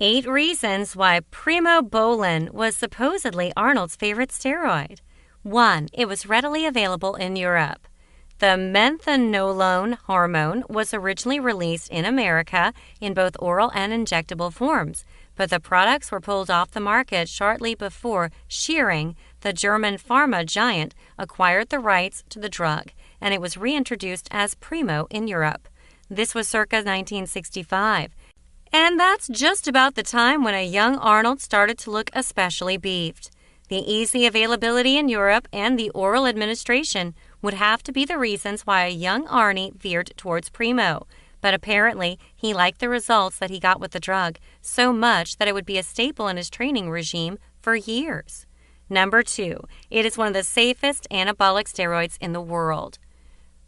8 reasons why Primobolan was supposedly Arnold's favorite steroid. 1. It was readily available in Europe. The methanolone hormone was originally released in America in both oral and injectable forms, but the products were pulled off the market shortly before Schering, the German pharma giant, acquired the rights to the drug, and it was reintroduced as Primo in Europe. This was circa 1965. And that's just about the time when a young Arnold started to look especially beefed. The easy availability in Europe and the oral administration would have to be the reasons why a young Arnie veered towards Primo, but apparently he liked the results that he got with the drug so much that it would be a staple in his training regime for years. Number 2, it is one of the safest anabolic steroids in the world.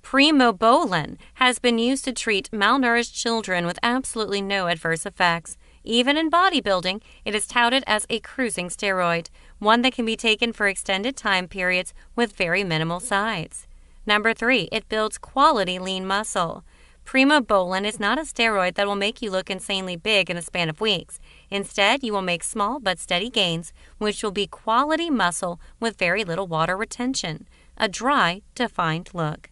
Primobolan has been used to treat malnourished children with absolutely no adverse effects. Even in bodybuilding, it is touted as a cruising steroid, one that can be taken for extended time periods with very minimal sides. Number 3, it builds quality lean muscle. Primobolan is not a steroid that will make you look insanely big in a span of weeks. Instead, you will make small but steady gains, which will be quality muscle with very little water retention, a dry, defined look.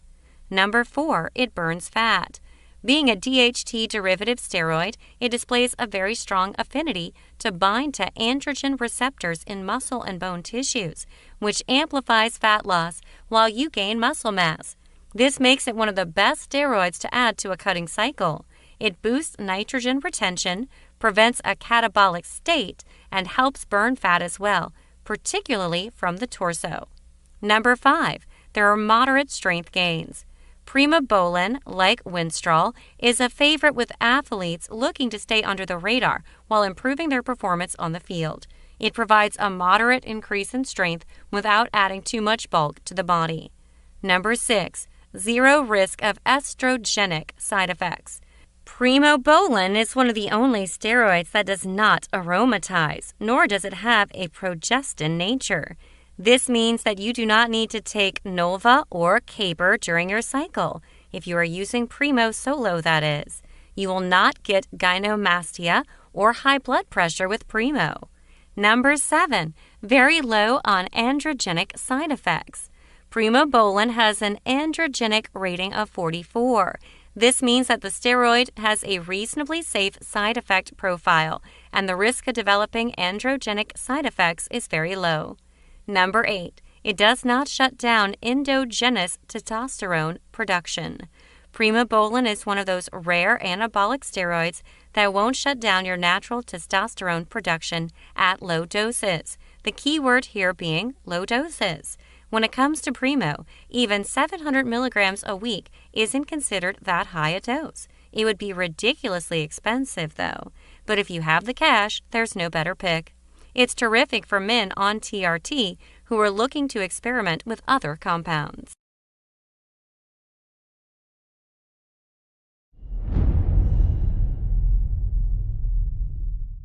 Number 4, it burns fat. Being a DHT derivative steroid, it displays a very strong affinity to bind to androgen receptors in muscle and bone tissues, which amplifies fat loss while you gain muscle mass. This makes it one of the best steroids to add to a cutting cycle. It boosts nitrogen retention, prevents a catabolic state, and helps burn fat as well, particularly from the torso. Number 5, there are moderate strength gains. Primobolan, like Winstrol, is a favorite with athletes looking to stay under the radar while improving their performance on the field. It provides a moderate increase in strength without adding too much bulk to the body. Number 6, zero risk of estrogenic side effects. Primobolan is one of the only steroids that does not aromatize, nor does it have a progestin nature. This means that you do not need to take Nolva or Caber during your cycle, if you are using Primo solo, that is. You will not get gynecomastia or high blood pressure with Primo. Number 7, very low on androgenic side effects. Primobolan has an androgenic rating of 44. This means that the steroid has a reasonably safe side effect profile, and the risk of developing androgenic side effects is very low. Number 8, it does not shut down endogenous testosterone production. Primobolan is one of those rare anabolic steroids that won't shut down your natural testosterone production at low doses. The key word here being low doses. When it comes to Primo, even 700 milligrams a week isn't considered that high a dose. It would be ridiculously expensive, though. But if you have the cash, there's no better pick. It's terrific for men on TRT who are looking to experiment with other compounds.